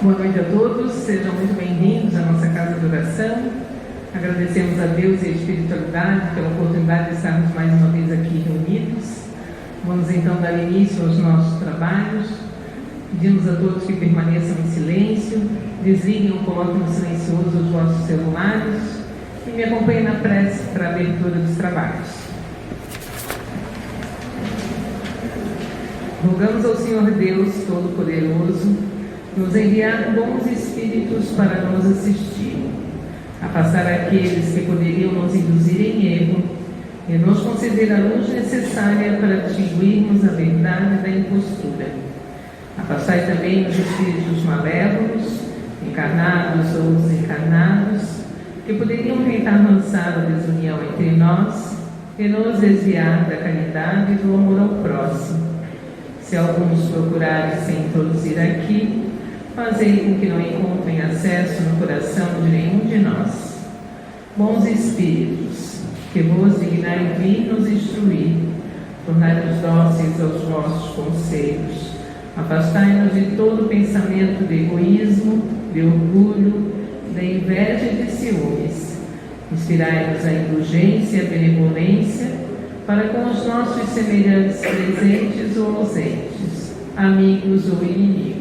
Boa noite a todos, sejam muito bem-vindos à nossa casa de oração. Agradecemos a Deus e a espiritualidade pela oportunidade de estarmos mais uma vez aqui reunidos. Vamos então dar início aos nossos trabalhos. Pedimos a todos que permaneçam em silêncio, desliguem ou coloquem no silencioso os vossos celulares e me acompanhem na prece para a abertura dos trabalhos. Rogamos ao Senhor Deus Todo-Poderoso nos enviar bons espíritos para nos assistir, afastar aqueles que poderiam nos induzir em erro e nos conceder a luz necessária para distinguirmos a verdade da impostura. Afastai também os espíritos malévolos, encarnados ou desencarnados, que poderiam tentar lançar a desunião entre nós e nos desviar da caridade e do amor ao próximo. Se alguns procurarem se introduzir aqui, fazei com que não encontrem acesso no coração de nenhum de nós. Bons espíritos, que vos dignai vir nos instruir, tornai-nos dóceis aos vossos conselhos, afastai-nos de todo pensamento de egoísmo, de orgulho, de inveja e de ciúmes. Inspirai-nos a indulgência e a benevolência para com os nossos semelhantes presentes ou ausentes, amigos ou inimigos.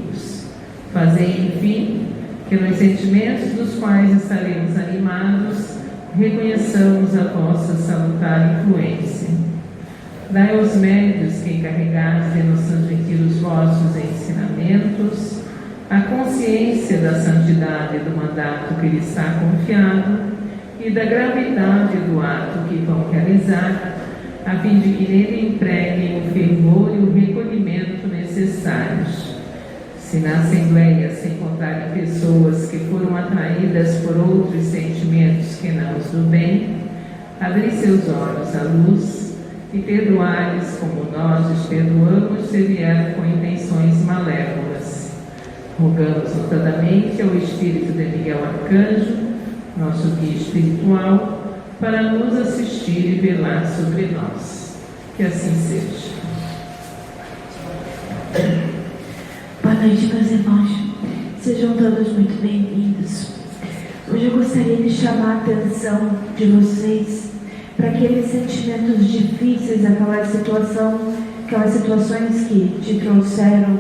Fazei, enfim, que nos sentimentos dos quais estaremos animados, reconheçamos a vossa salutar influência. Dai aos médios que encarregados de nos transmitir os vossos ensinamentos a consciência da santidade do mandato que lhes está confiado e da gravidade do ato que vão realizar, a fim de que nele empreguem o fervor e o recolhimento necessários. Se na Assembleia se encontrarem pessoas que foram atraídas por outros sentimentos que não os do bem, abri seus olhos à luz e perdoai-lhes como nós os perdoamos se vieram com intenções malévolas. Rogamos notadamente ao Espírito de Miguel Arcanjo, nosso guia espiritual, para nos assistir e velar sobre nós. Que assim seja. Boa noite, meus irmãos. Sejam todos muito bem-vindos. Hoje eu gostaria de chamar a atenção de vocês para aqueles sentimentos difíceis, aquelas situações que te trouxeram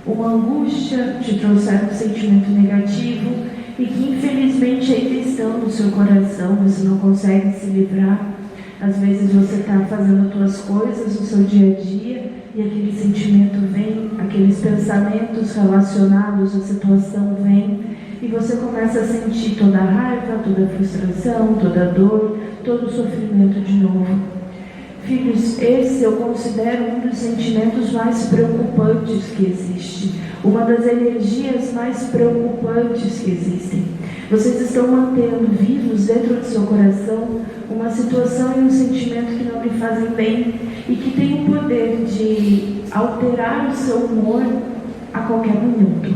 uma angústia, te trouxeram um sentimento negativo e que infelizmente ainda estão no seu coração, você não consegue se livrar. Às vezes você está fazendo as suas coisas no seu dia a dia e aquele sentimento vem, aqueles pensamentos relacionados à situação vêm e você começa a sentir toda a raiva, toda a frustração, toda a dor, todo o sofrimento de novo. Filhos, esse eu considero um dos sentimentos mais preocupantes que existe, uma das energias mais preocupantes que existem. Vocês estão mantendo vivos dentro do seu coração uma situação e um sentimento que não lhe fazem bem e que tem o poder de alterar o seu humor a qualquer minuto.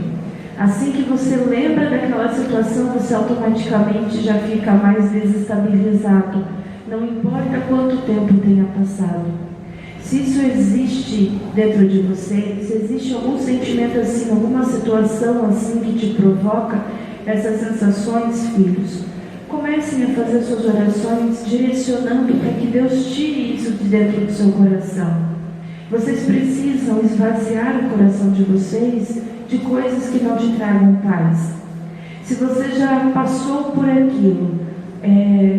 Assim que você lembra daquela situação, você automaticamente já fica mais desestabilizado. Não importa quanto tempo tenha passado. Se isso existe dentro de você, se existe algum sentimento assim, alguma situação assim que te provoca essas sensações, filhos, comecem a fazer suas orações direcionando para que Deus tire isso de dentro do seu coração. Vocês precisam esvaziar o coração de vocês de coisas que não te tragam paz. Se você já passou por aquilo,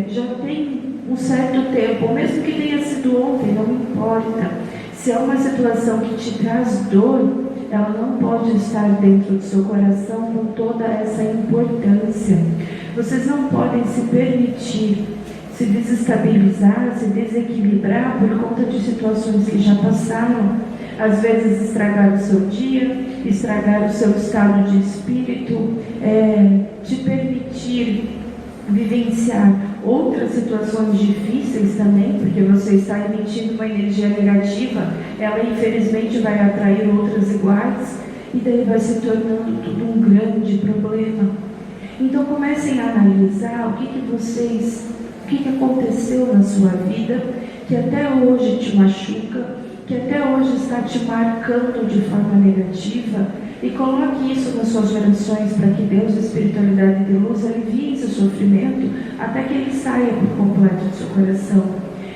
já tem um certo tempo, ou mesmo que tenha sido ontem, não importa. Se é uma situação que te traz dor, ela não pode estar dentro do seu coração com toda essa importância. Vocês não podem se permitir se desestabilizar, se desequilibrar por conta de situações que já passaram. Às vezes estragar o seu dia, estragar o seu estado de espírito, te permitir vivenciar outras situações difíceis também, porque você está emitindo uma energia negativa, ela infelizmente vai atrair outras iguais, e daí vai se tornando tudo um grande problema. Então comecem a analisar o que aconteceu na sua vida, que até hoje te machuca, que até hoje está te marcando de forma negativa, e coloque isso nas suas orações para que Deus, a espiritualidade de luz, alivie esse sofrimento até que ele saia por completo do seu coração.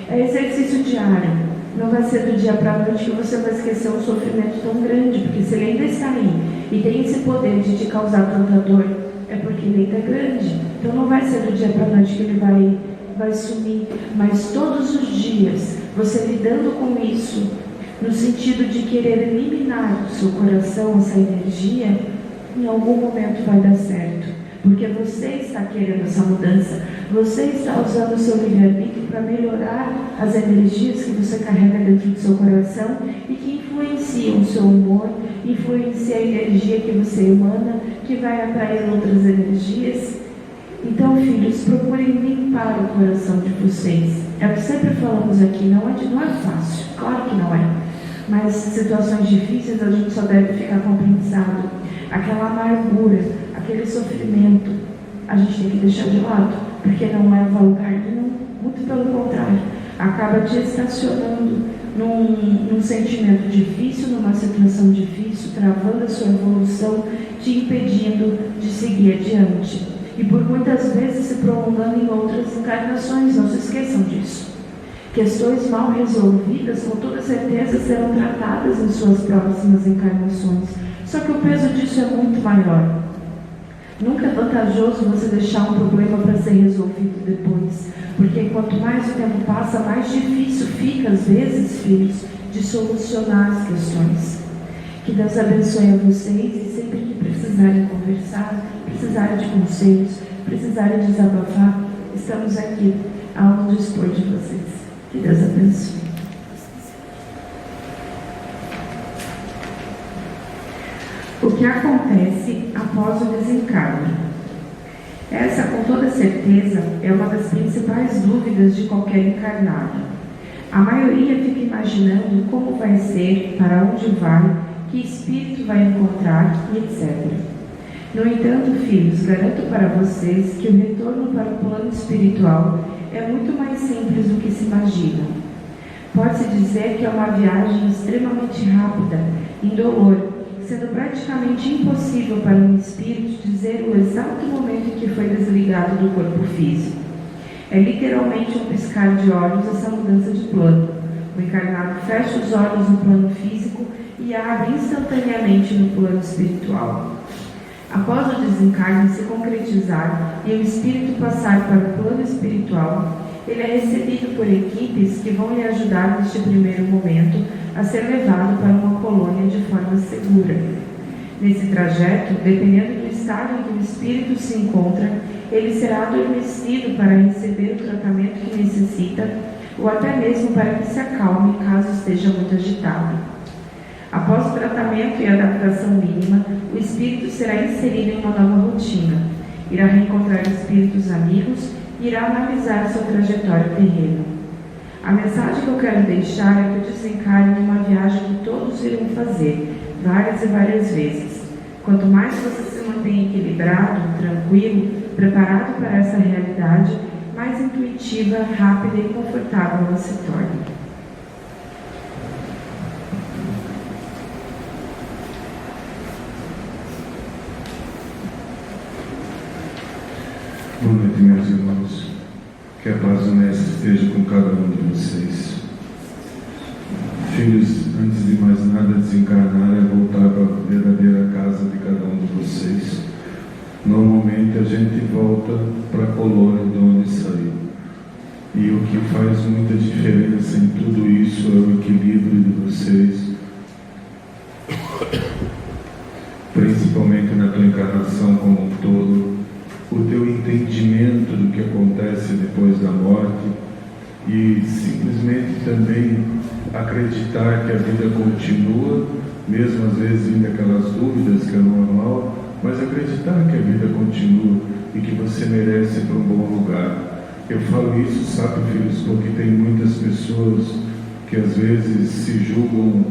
É exercício diário. Não vai ser do dia para a noite que você vai esquecer um sofrimento tão grande, porque se ele ainda está aí e tem esse poder de te causar tanta dor, é porque ele ainda é grande. Então não vai ser do dia para a noite que ele vai sumir, mas todos os dias, você lidando com isso, no sentido de querer eliminar do seu coração essa energia, em algum momento vai dar certo, porque você está querendo essa mudança, você está usando o seu livre-arbítrio para melhorar as energias que você carrega dentro do seu coração e que influenciam o seu humor, influencia a energia que você emana, que vai atrair outras energias. Então, filhos, procurem limpar o coração de vocês. É o que sempre falamos aqui, não é fácil, claro que não é. Mas situações difíceis a gente só deve ficar compensado. Aquela amargura, aquele sofrimento, a gente tem que deixar de lado, porque não leva a lugar nenhum, muito pelo contrário, acaba te estacionando num sentimento difícil, numa situação difícil, travando a sua evolução, te impedindo de seguir adiante. E por muitas vezes se prolongando em outras encarnações, não se esqueçam disso. Questões mal resolvidas, com toda certeza, serão tratadas em suas próximas encarnações. Só que o peso disso é muito maior. Nunca é vantajoso você deixar um problema para ser resolvido depois, porque quanto mais o tempo passa, mais difícil fica, às vezes, filhos, de solucionar as questões. Que Deus abençoe a vocês e sempre que precisarem conversar, precisarem de conselhos, precisarem desabafar, estamos aqui ao dispor de vocês. Que Deus abençoe. O que acontece após o desencarne? Essa, com toda certeza, é uma das principais dúvidas de qualquer encarnado. A maioria fica imaginando como vai ser, para onde vai, que espírito vai encontrar e etc. No entanto, filhos, garanto para vocês que o retorno para o plano espiritual é muito mais simples do que se imagina. Pode-se dizer que é uma viagem extremamente rápida, indolor, sendo praticamente impossível para um espírito dizer o exato momento em que foi desligado do corpo físico. É literalmente um piscar de olhos essa mudança de plano. O encarnado fecha os olhos no plano físico e abre instantaneamente no plano espiritual. Após o desencarne se concretizar e o espírito passar para o plano espiritual, ele é recebido por equipes que vão lhe ajudar neste primeiro momento a ser levado para uma colônia de forma segura. Nesse trajeto, dependendo do estado em que o espírito se encontra, ele será adormecido para receber o tratamento que necessita ou até mesmo para que se acalme caso esteja muito agitado. Após o tratamento e adaptação mínima, o espírito será inserido em uma nova rotina, irá reencontrar espíritos amigos e irá analisar sua trajetória terrena. A mensagem que eu quero deixar é que o desencarne é uma viagem que todos irão fazer, várias e várias vezes. Quanto mais você se mantém equilibrado, tranquilo, preparado para essa realidade, mais intuitiva, rápida e confortável ela se torna. Boa noite, meus irmãos. Que a paz do Mestre esteja com cada um de vocês. Filhos, antes de mais nada, desencarnar é voltar para a verdadeira casa de cada um de vocês. Normalmente a gente volta para a colônia de onde saiu. E o que faz muita diferença em tudo isso é o equilíbrio de vocês, principalmente na tua encarnação como um todo, o teu entendimento do que acontece depois da morte e simplesmente também acreditar que a vida continua, mesmo às vezes vindo aquelas dúvidas que é normal, mas acreditar que a vida continua e que você merece ir para um bom lugar. Eu falo isso, sabe, filhos, porque tem muitas pessoas que às vezes se julgam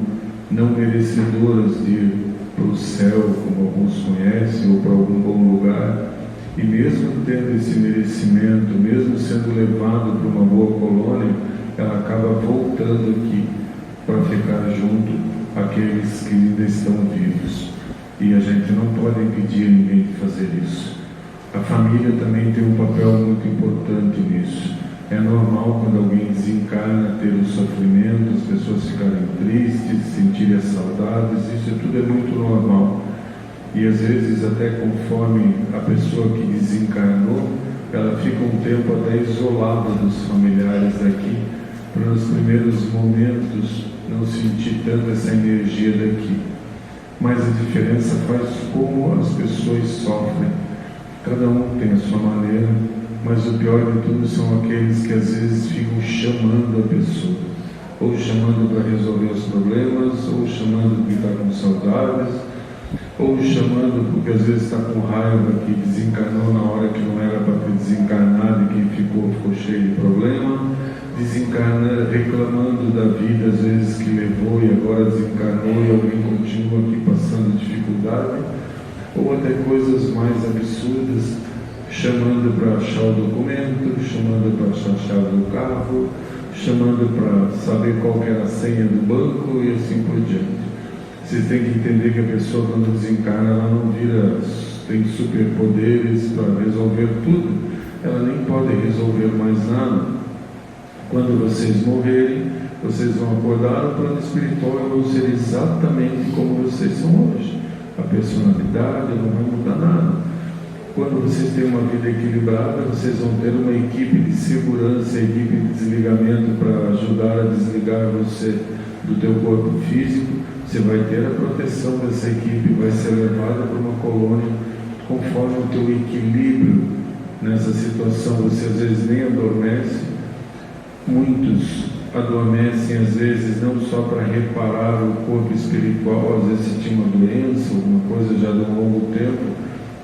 não merecedoras de ir para o céu, como alguns conhecem, ou para algum bom lugar. E mesmo tendo esse merecimento, mesmo sendo levado para uma boa colônia, ela acaba voltando aqui para ficar junto àqueles que ainda estão vivos. E a gente não pode impedir ninguém de fazer isso. A família também tem um papel muito importante nisso. É normal quando alguém desencarna ter o sofrimento, as pessoas ficarem tristes, sentirem as saudades, isso tudo é muito normal. E às vezes até conforme a pessoa que desencarnou, ela fica um tempo até isolada dos familiares daqui, para nos primeiros momentos não sentir tanto essa energia daqui. Mas a diferença faz como as pessoas sofrem. Cada um tem a sua maneira, mas o pior de tudo são aqueles que às vezes ficam chamando a pessoa, ou chamando para resolver os problemas, ou chamando porque está com saudades, ou chamando porque às vezes está com raiva que desencarnou na hora que não era para ter desencarnado e quem ficou cheio de problema, desencarnando, reclamando da vida às vezes que levou e agora desencarnou e alguém continua aqui passando dificuldade, ou até coisas mais absurdas, chamando para achar o documento, chamando para achar a chave do carro, chamando para saber qual que era a senha do banco e assim por diante. Vocês têm que entender que a pessoa quando desencarna, ela não tem superpoderes para resolver tudo, ela nem pode resolver mais nada. Quando vocês morrerem, vocês vão acordar no plano espiritual e vão ser exatamente como vocês são hoje. A personalidade não vai mudar nada. Quando vocês têm uma vida equilibrada, vocês vão ter uma equipe de segurança, equipe de desligamento para ajudar a desligar você do teu corpo físico. Você vai ter a proteção dessa equipe, vai ser levada para uma colônia conforme o teu equilíbrio nessa situação. Você às vezes nem adormece, muitos adormecem às vezes não só para reparar o corpo espiritual, às vezes se tinha uma doença, alguma coisa já de um longo tempo,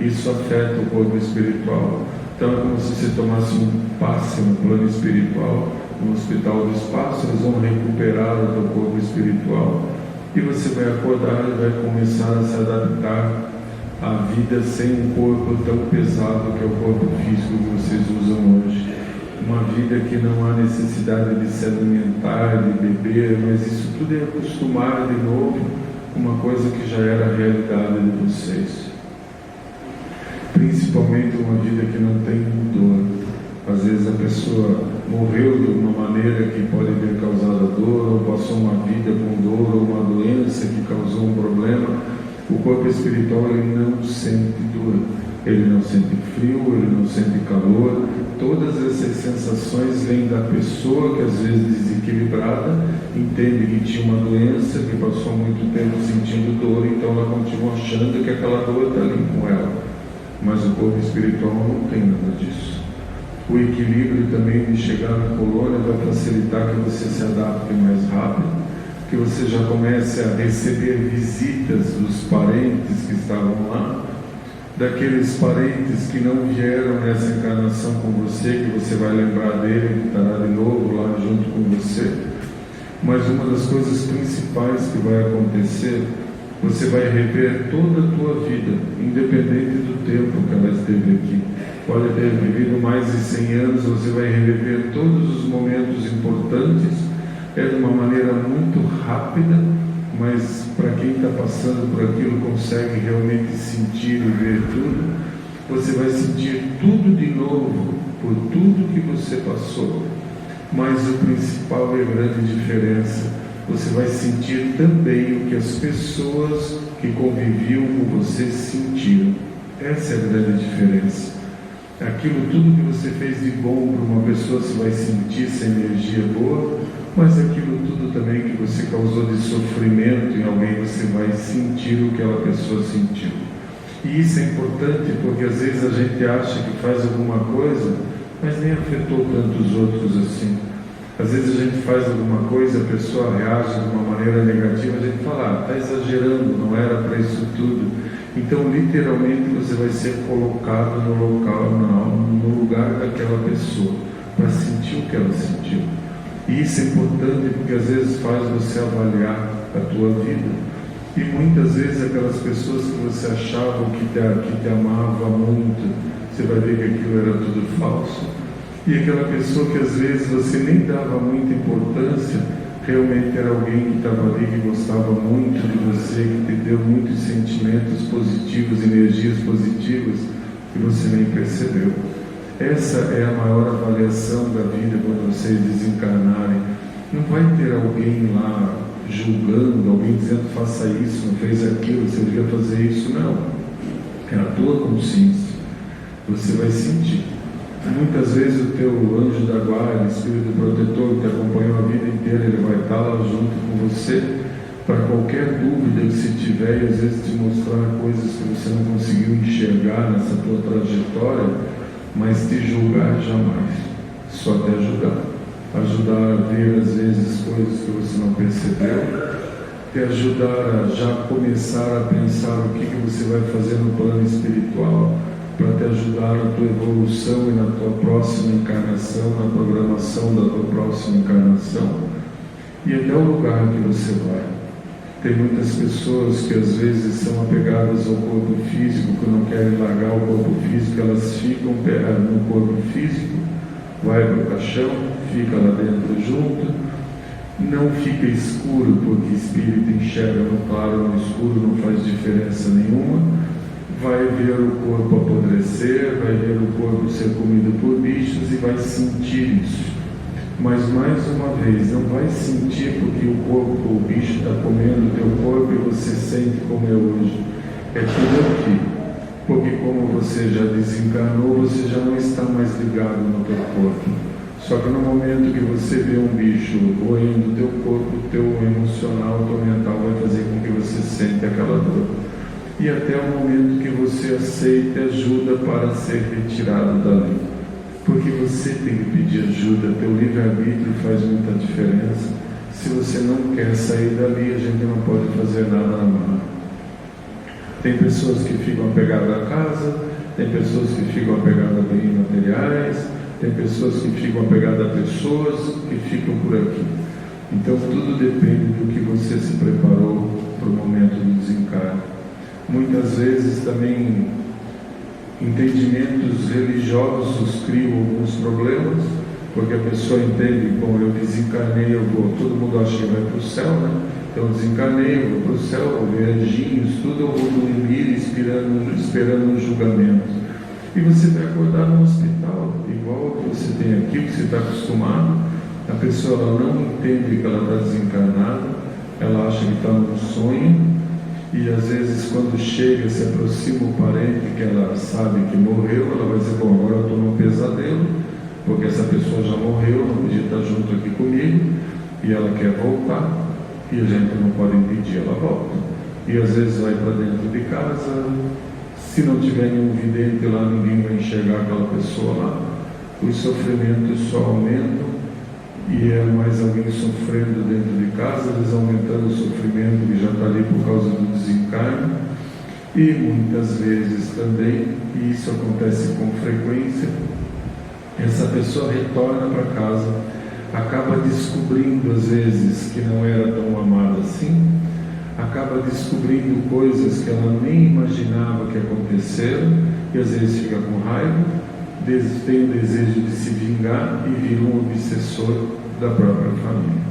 isso afeta o corpo espiritual. Então é como se você tomasse um passe no plano espiritual, no hospital do espaço, eles vão recuperar o teu corpo espiritual e você vai acordar e vai começar a se adaptar à vida sem um corpo tão pesado que é o corpo físico que vocês usam hoje. Uma vida que não há necessidade de se alimentar, de beber, mas isso tudo é acostumar de novo com uma coisa que já era a realidade de vocês. Principalmente uma vida que não tem dor. Às vezes a pessoa morreu de uma maneira que pode ter causado dor, ou passou uma vida com dor, ou uma doença que causou um problema. O corpo espiritual ele não sente dor, ele não sente frio, ele não sente calor. Todas essas sensações vêm da pessoa que às vezes desequilibrada, entende que tinha uma doença, que passou muito tempo sentindo dor, então ela continua achando que aquela dor está ali com ela. Mas o corpo espiritual não tem nada disso. O equilíbrio também de chegar na colônia vai facilitar que você se adapte mais rápido, que você já comece a receber visitas dos parentes que estavam lá, daqueles parentes que não vieram nessa encarnação com você, que você vai lembrar dele, que estará de novo lá junto com você. Mas uma das coisas principais que vai acontecer, você vai rever toda a tua vida, independente do tempo que ela esteve aqui. Pode ter vivido mais de 100 anos, você vai reviver todos os momentos importantes, de uma maneira muito rápida, mas para quem está passando por aquilo consegue realmente sentir e ver tudo. Você vai sentir tudo de novo, por tudo que você passou. Mas o principal é a grande diferença. Você vai sentir também o que as pessoas que conviviam com você sentiram. Essa é a grande diferença. Aquilo tudo que você fez de bom para uma pessoa, você vai sentir essa energia boa, mas aquilo tudo também que você causou de sofrimento em alguém, você vai sentir o que aquela pessoa sentiu. E isso é importante porque às vezes a gente acha que faz alguma coisa, mas nem afetou tantos outros assim. Às vezes a gente faz alguma coisa, a pessoa reage de uma maneira negativa, a gente fala, está exagerando, não era para isso tudo. Então, literalmente, você vai ser colocado no local, no lugar daquela pessoa, para sentir o que ela sentiu. E isso é importante porque às vezes faz você avaliar a tua vida. E muitas vezes aquelas pessoas que você achava que te amava muito, você vai ver que aquilo era tudo falso. E aquela pessoa que às vezes você nem dava muita importância, realmente era alguém que estava ali, que gostava muito de você, que te deu muitos sentimentos sentimentos positivos, energias positivas que você nem percebeu. Essa é a maior avaliação da vida quando vocês desencarnarem. Não vai ter alguém lá julgando, alguém dizendo faça isso, não fez aquilo, você devia fazer isso. Não. É a tua consciência. Você vai sentir. Muitas vezes o teu anjo da guarda, espírito protetor que te acompanhou a vida inteira, ele vai estar lá junto com você para qualquer dúvida que você tiver, e às vezes te mostrar coisas que você não conseguiu enxergar nessa tua trajetória, mas te julgar jamais, só te ajudar a ver às vezes coisas que você não percebeu, te ajudar a já começar a pensar o que você vai fazer no plano espiritual, para te ajudar na tua evolução e na tua próxima encarnação, na programação da tua próxima encarnação, e até o lugar que você vai. Tem muitas pessoas que às vezes são apegadas ao corpo físico, que não querem largar o corpo físico, elas ficam no corpo físico, vai para o caixão, fica lá dentro junto, não fica escuro, porque espírito enxerga no claro ou no escuro, não faz diferença nenhuma, vai ver o corpo apodrecer, vai ver o corpo ser comido por bichos e vai sentir isso. Mas mais uma vez, não vai sentir porque o bicho está comendo o teu corpo e você sente como é hoje. É tudo aqui. Porque como você já desencarnou, você já não está mais ligado no teu corpo. Só que no momento que você vê um bicho roendo o teu corpo, o teu emocional, o teu mental vai fazer com que você sente aquela dor. E até o momento que você aceita ajuda para ser retirado dali. Porque você tem que pedir ajuda, teu livre-arbítrio faz muita diferença. Se você não quer sair dali, a gente não pode fazer nada na mão. Tem pessoas que ficam apegadas à casa, tem pessoas que ficam apegadas a bens materiais, tem pessoas que ficam apegadas a pessoas que ficam por aqui. Então tudo depende do que você se preparou para o momento do desencarne. Muitas vezes também entendimentos religiosos criam alguns problemas, porque a pessoa entende, bom, eu desencarnei, eu vou, todo mundo acha que vai para o céu, né? Então desencarnei, eu vou para o céu, vou ver anjinhos, tudo eu vou dormir esperando um julgamento. E você vai acordar no hospital, igual que você tem aqui, que você está acostumado. A pessoa ela não entende que ela está desencarnada, ela acha que está num sonho. E às vezes quando chega, se aproxima o parente que ela sabe que morreu, ela vai dizer, bom, agora eu estou num pesadelo, porque essa pessoa já morreu, não podia estar junto aqui comigo, e ela quer voltar, e a gente não pode impedir, ela volta. E às vezes vai para dentro de casa, se não tiver nenhum vidente lá, ninguém vai enxergar aquela pessoa lá, os sofrimentos só aumentam, e é mais alguém sofrendo dentro de casa, eles aumentando o sofrimento que já está ali por causa do desencarne. E muitas vezes também, e isso acontece com frequência, essa pessoa retorna para casa, acaba descobrindo às vezes que não era tão amada assim, acaba descobrindo coisas que ela nem imaginava que aconteceram, e às vezes fica com raiva, tem o desejo de se vingar e vira um obsessor da própria família.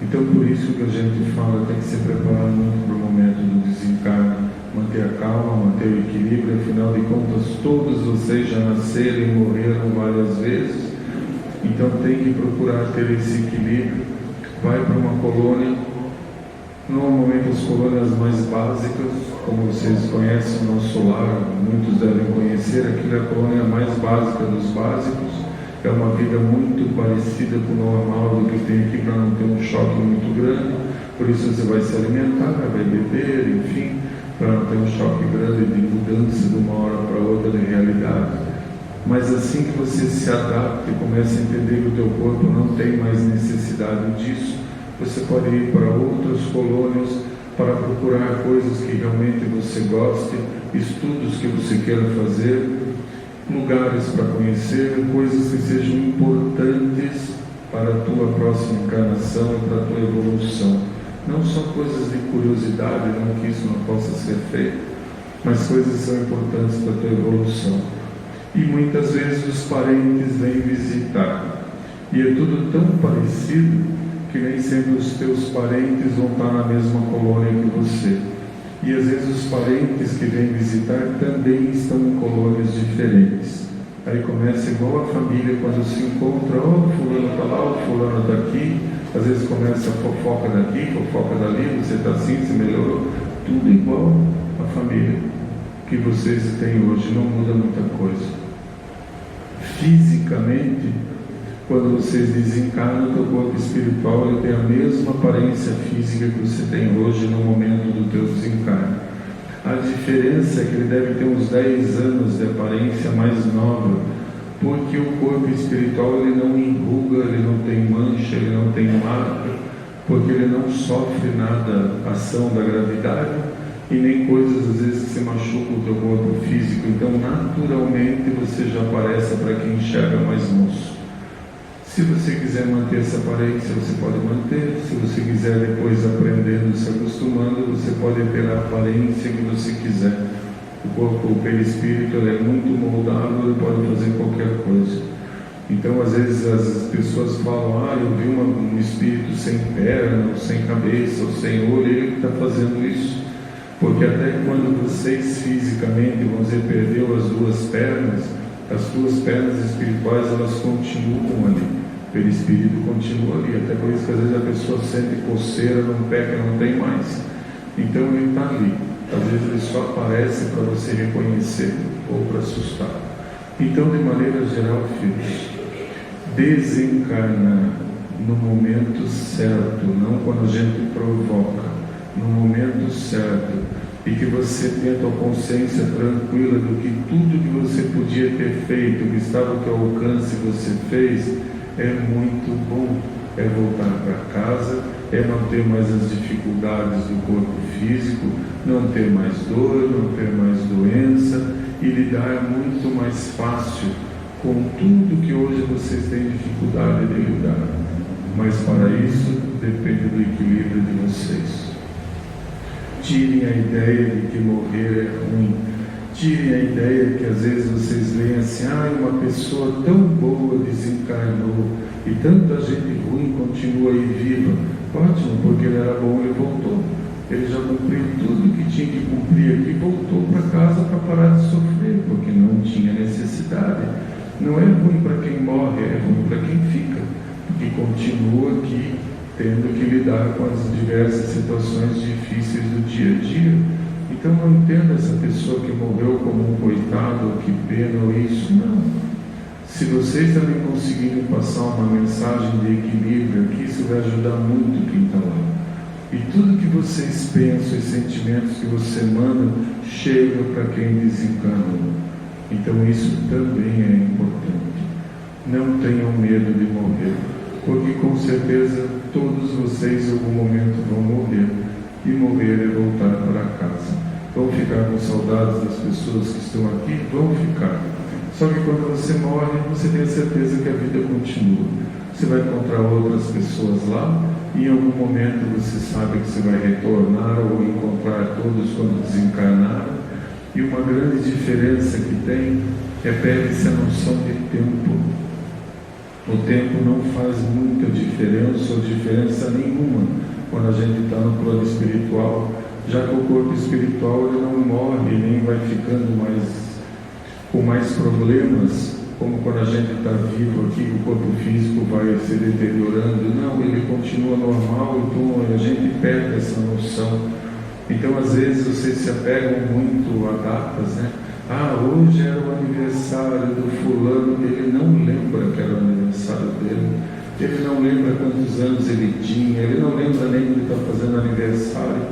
Então por isso que a gente fala, tem que se preparar muito para o momento do desencarne, manter a calma, manter o equilíbrio, afinal de contas todos vocês já nasceram e morreram várias vezes, então tem que procurar ter esse equilíbrio. Vai para uma colônia, normalmente as colônias mais básicas, como vocês conhecem o nosso lar, muitos devem conhecer, aquilo é a colônia mais básica dos básicos, é uma vida muito parecida com o normal do que tem aqui, para não ter um choque muito grande, por isso você vai se alimentar, vai beber, enfim, para não ter um choque grande de mudança de uma hora para outra de realidade. Mas assim que você se adapta e começa a entender que o teu corpo não tem mais necessidade disso, você pode ir para outras colônias para procurar coisas que realmente você goste, estudos que você queira fazer, lugares para conhecer, coisas que sejam importantes para a tua próxima encarnação e para a tua evolução. Não são coisas de curiosidade, não que isso não possa ser feito, mas coisas que são importantes para a tua evolução. E muitas vezes os parentes vêm visitar, e é tudo tão parecido que nem sempre os teus parentes vão estar na mesma colônia que você. E às vezes os parentes que vêm visitar também estão em colônias diferentes. Aí começa igual a família quando se encontra, fulano está lá, o fulano está aqui. Às vezes começa a fofoca daqui, fofoca dali, você está assim, se melhorou. Tudo igual a família que vocês têm hoje, não muda muita coisa. Fisicamente, quando vocês desencarnam, o teu corpo espiritual ele tem a mesma aparência física que você tem hoje no momento do teu desencarne. A diferença é que ele deve ter uns 10 anos de aparência mais nova, porque o corpo espiritual ele não enruga, ele não tem mancha, ele não tem marca, porque ele não sofre nada ação da gravidade e nem coisas às vezes que se machucam o teu corpo físico. Então naturalmente você já aparece para quem enxerga mais moço. Se você quiser manter essa aparência, você pode manter. Se você quiser depois aprendendo, se acostumando, você pode ter a aparência que você quiser. O corpo, o perispírito, ele é muito moldável, ele pode fazer qualquer coisa. Então, às vezes, as pessoas falam, eu vi um espírito sem perna, ou sem cabeça, ou sem olho, ele que está fazendo isso. Porque até quando vocês fisicamente, vamos dizer, perdeu as duas pernas, as duas pernas espirituais, elas continuam ali. O perispírito continua ali. Até por isso que às vezes a pessoa sente coceira num pé que não tem mais. Então ele está ali. Às vezes ele só aparece para você reconhecer ou para assustar. Então, de maneira geral, filhos, desencarnar no momento certo, não quando a gente provoca, no momento certo, e que você tenha a tua consciência tranquila do que tudo que você podia ter feito, que estava ao teu alcance, você fez, é muito bom. É voltar para casa, é não ter mais as dificuldades do corpo físico, não ter mais dor, não ter mais doença e lidar muito mais fácil com tudo que hoje vocês têm dificuldade de lidar. Mas para isso depende do equilíbrio de vocês. Tirem a ideia de que morrer é ruim. Tirem a ideia que às vezes vocês leem assim, uma pessoa tão boa desencarnou e tanta gente ruim continua aí viva. Ótimo, porque ele era bom, ele voltou. Ele já cumpriu tudo que tinha que cumprir aqui, voltou para casa para parar de sofrer, porque não tinha necessidade. Não é ruim para quem morre, é ruim para quem fica, porque continua aqui tendo que lidar com as diversas situações difíceis do dia a dia. Então não entenda essa pessoa que morreu como um coitado, ou que pena, ou isso, não. Se vocês também conseguirem passar uma mensagem de equilíbrio aqui, isso vai ajudar muito quem está lá. E tudo que vocês pensam e sentimentos que você manda, chega para quem desencarnou. Então isso também é importante. Não tenham medo de morrer, porque com certeza todos vocês em algum momento vão morrer. E morrer é voltar para casa. Vão ficar com saudades das pessoas que estão aqui? Vão ficar. Só que quando você morre, você tem a certeza que a vida continua. Você vai encontrar outras pessoas lá, e em algum momento você sabe que você vai retornar ou encontrar todos quando desencarnar. E uma grande diferença que tem é perde-se a noção de tempo. O tempo não faz muita diferença ou diferença nenhuma quando a gente está no plano espiritual, já que o corpo espiritual ele não morre, nem vai ficando com mais problemas, como quando a gente está vivo aqui, o corpo físico vai se deteriorando. Não, ele continua normal, então a gente perde essa noção. Então, às vezes, vocês se apegam muito a datas, né? Hoje era o aniversário do fulano, ele não lembra que era o aniversário dele. Ele não lembra quantos anos ele tinha, ele não lembra nem que ele está fazendo aniversário,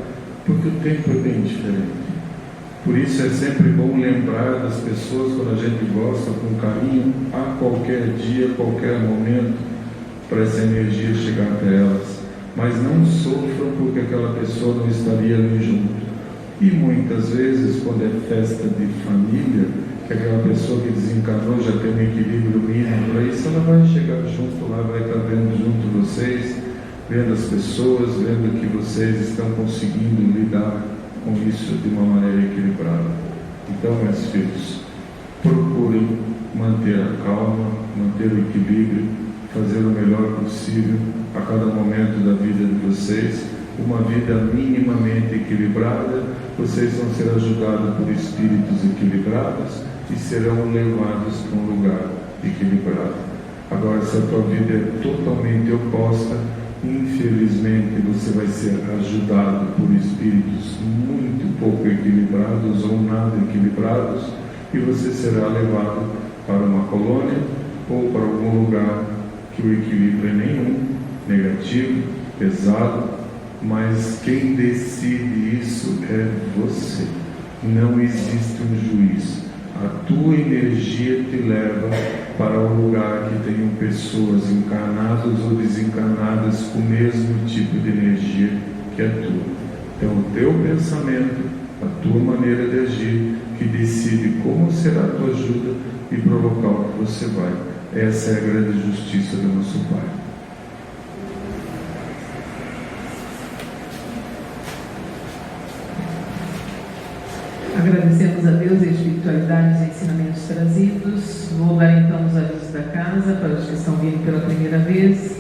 porque o tempo é bem diferente. Por isso é sempre bom lembrar das pessoas quando a gente gosta com carinho, a qualquer dia, a qualquer momento, para essa energia chegar até elas. Mas não sofram porque aquela pessoa não estaria ali junto. E muitas vezes, quando é festa de família, que aquela pessoa que desencarnou já tem um equilíbrio mínimo para isso, ela vai chegar junto lá, vai estar vendo junto vocês, vendo as pessoas, vendo que vocês estão conseguindo lidar com isso de uma maneira equilibrada. Então, meus filhos, procurem manter a calma, manter o equilíbrio, fazer o melhor possível a cada momento da vida de vocês, uma vida minimamente equilibrada, vocês vão ser ajudados por espíritos equilibrados e serão levados para um lugar equilibrado. Agora, se a tua vida é totalmente oposta, infelizmente você vai ser ajudado por espíritos muito pouco equilibrados ou nada equilibrados e você será levado para uma colônia ou para algum lugar que o equilíbrio é nenhum, negativo, pesado, mas quem decide isso é você. Não existe um juiz. A tua energia te leva para um lugar que tenham pessoas encarnadas ou desencarnadas com o mesmo tipo de energia que a tua. Então, o teu pensamento, a tua maneira de agir, que decide como será a tua ajuda e para o local que você vai. Essa é a grande justiça do nosso Pai. Agradecemos a Deus e a espiritualidade dos ensinamentos trazidos. Vou dar então os avisos da casa para os que estão vindo pela primeira vez.